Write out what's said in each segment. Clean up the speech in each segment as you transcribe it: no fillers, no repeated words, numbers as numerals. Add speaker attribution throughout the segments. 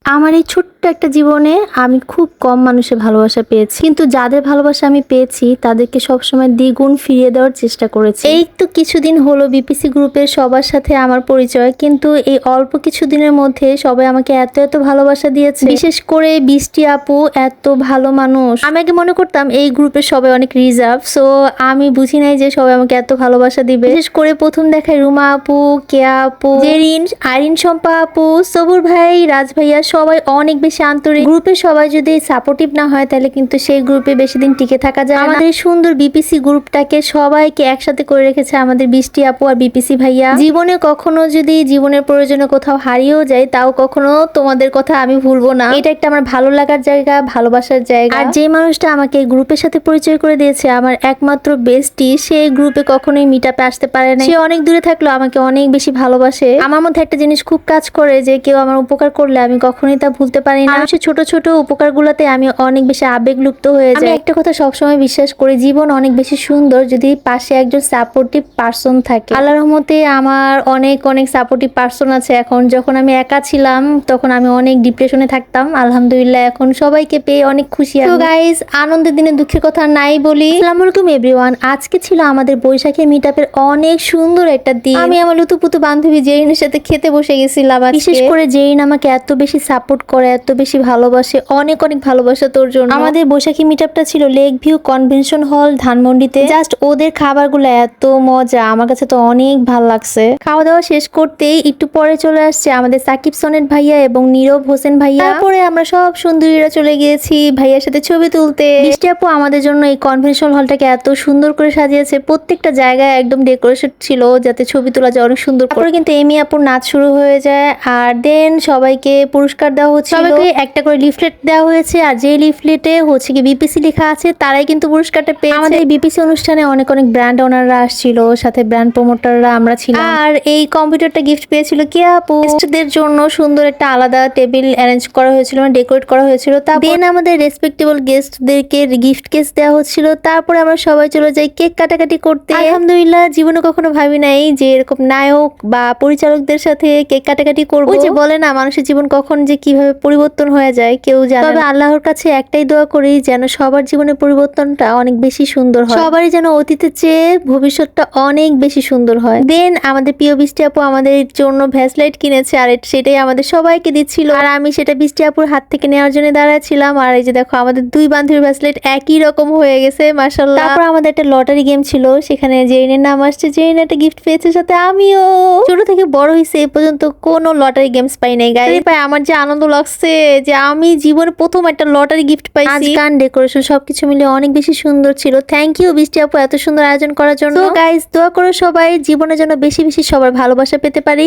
Speaker 1: আমার এই ছোট্ট একটা জীবনে আমি খুব কম মানুষের ভালোবাসা পেয়েছি, কিন্তু যাদের ভালোবাসা আমি পেয়েছি তাদেরকে সবসময় দ্বিগুণ ফিরিয়ে দেওয়ার চেষ্টা করেছি। এই তো কিছুদিন হলো বিপিসি গ্রুপের সবার সাথে আমার পরিচয়, কিন্তু এই অল্প কিছুদিনের মধ্যে সবাই আমাকে এত এত ভালোবাসা দিয়েছে। বিশেষ করে বৃষ্টি আপু এত ভালো মানুষ। আমি আগে মনে করতাম এই গ্রুপের সবাই অনেক রিজার্ভ, সো আমি বুঝি নাই যে সবাই আমাকে এত ভালোবাসা দিবে। বিশেষ করে প্রথম দেখায় রুমা আপু, কেয়া আপু, জেরিন, আইরিন, শম্পা আপু, সবুর ভাই, রাজ ভাইয়া সবাই অনেক বেশি আন্তরিক। গ্রুপে সবাই যদি সাপোর্টিভ না হয় তাহলে কিন্তু সেই গ্রুপে বেশি দিন টিকে থাকা যায় না। আমাদের সুন্দর বিপিসি গ্রুপটাকে সবাইকে একসাথে করে রেখেছে আমাদের বৃষ্টি আপু আর বিপিসি ভাইয়া। জীবনে কখনো যদি জীবনের প্রয়োজনে কোথাও হারিয়েও যায় তাও কখনো তোমাদের কথা আমি ভুলবো না। এটা একটা আমার ভালো লাগার জায়গা, ভালোবাসার জায়গা। আর যে মানুষটা আমাকে গ্রুপের সাথে পরিচয় করে দিয়েছে, আমার একমাত্র বেস্টি, সে গ্রুপে কখনোই মিট আপে আসতে পারে না। সে অনেক দূরে থাকলেও আমাকে অনেক বেশি ভালোবাসে। আমার মধ্যে একটা জিনিস খুব কাজ করে যে কেউ আমার উপকার করলে আমি কখনোই তা ভুলতে পারি না। মানুষের ছোট ছোট উপকার গুলাতে আমি অনেক বেশি আবেগলুপ্ত হয়ে যাই। আমি একটা কথা সবসময় বিশ্বাস করি, জীবন অনেক বেশি সুন্দর যদি পাশে একজন সাপোর্টিভ পার্সন থাকে। আল্লাহর রহমতে আমার অনেক অনেক সাপোর্টিভ পার্সন আছে। এখন যখন আমি একা ছিলাম তখন আমি অনেক ডিপ্রেশনে থাকতাম, আলহামদুলিল্লাহ এখন সবাইকে পেয়ে অনেক খুশি। তো গাইস, আনন্দের দিনে দুঃখের কথা নাই বলি। আসসালামু আলাইকুম এভরিওয়ান। আজকে ছিল আমাদের বৈশাখী মিট আপের অনেক সুন্দর একটা দিন। আমি আমার লুতুপুতু বান্ধবী জেরিনের সাথে খেতে বসে গেছিলাম। বিশেষ করে জেরিন আমাকে এত বেশি সাপোর্ট করে, এত বেশি ভালোবাসে, অনেক অনেক ভালোবাসা তোর জন্য। আমাদের বৈশাখী মিট আপটা ছিল লেক ভিউ কনভেনশন হল ধানমন্ডিতে। জাস্ট ওদের খাবারগুলো এত মজা, আমার কাছে তো অনেক ভালো লাগছে। খাওয়া দাওয়া শেষ করতেই একটু পরে চলে আসছে আমাদের সাকিব সনেট ভাইয়া এবং নীরব হোসেন ভাইয়া। তারপরে আমরা সব সুন্দরীরা চলে গিয়েছি ভাইয়ার সাথে ছবি তুলতে। বৃষ্টি আপু আমাদের জন্য এই কনভেনশন হলটাকে এত সুন্দর করে সাজিয়েছে, প্রত্যেকটা জায়গায় একদম ডেকোরেশন ছিল যাতে ছবি তোলা যায় অনেক সুন্দর। তারপরে কিন্তু এমি আপুর নাচ শুরু হয়ে যায়, আর দেন সবাইকে পুরস্কার দেওয়া হচ্ছে। সবাইকে একটা করে লিফলেট দেওয়া হয়েছে, আর যে লিফলেটে হচ্ছে কি বিপিসি লেখা আছে তারাই কিন্তু পুরস্কারটা পেয়েছে। আমাদের এই বিপিসি অনুষ্ঠানে অনেক অনেক ব্র্যান্ড ওনাররা আসছিল, সাথে ব্র্যান্ড প্রমোটাররা আমরা ছিলাম। আর এই কম্পিউটারটা গিফট পেয়েছিল কি আপু। গেস্টদের জন্য সুন্দর একটা আলাদা টেবিল অ্যারেঞ্জ করা হয়েছিল, ডেকোরেট করা হয়েছিল। দেন আমাদের রেসপেক্টেবল গেস্টদেরকে গিফট কেস দেওয়া হচ্ছিল। তারপরে আমরা সবাই চলে যাই কেক কাটাকাটি করতে। আলহামদুলিল্লাহ, জীবনে কখনো ভাবি নাই যে এরকম নায়ক বা পরিচালকদের সাথে কেক কাটাকাটি করবো। ওই যে বলে না, মানুষের জীবন কখন যে কিভাবে পরিবর্তন হয়ে যায় কেউ জানে না। তবে আল্লাহর কাছে একটাই দোয়া করি যেন সবার জীবনের পরিবর্তনটা অনেক বেশি সুন্দর হয়, সবারই যেন অতীতের চেয়ে ভবিষ্যৎটা অনেক বেশি সুন্দর হয়। দেন আমাদের প্রিয় বৃষ্টি আপু আমাদের জন্য ভ্যাসলাইট কিনেছে, আর সেটাই আমাদের সবাইকে দিচ্ছিল, আর আমি সেটা বৃষ্টি আপুর হাত থেকে নেওয়ার জন্য দাঁড়াচ্ছিলাম। আর এই যে দেখো আমাদের দুই বান্ধবীর ভ্যাসলাইট একই রকম হয়ে গেছে, মাশাআল্লাহ। তারপর আমাদের একটা লটারি গেম ছিল, সেখানে জেরিনের নাম আসছে, জেরিন একটা গিফট পেয়েছে, সাথে আমিও। ছোট থেকে বড় হয়েছে এ পর্যন্ত কোনো লটারি গেমস পাই নাই গাইস। পাই আমার যে আনন্দ লাগছে যে আমি জীবনে প্রথম একটা লটারি গিফট পাইছি। গান, ডেকোরেশন সবকিছু মিলে অনেক বেশি সুন্দর ছিল। থ্যাংক ইউ বৃষ্টি আপু এত সুন্দর আয়োজন করার জন্য। তো গাইস, দোয়া করো সবাই জীবনের জন্য বেশি বেশি সবার ভালোবাসা পেতে পারি।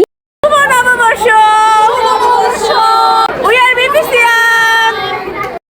Speaker 2: নববর্ষ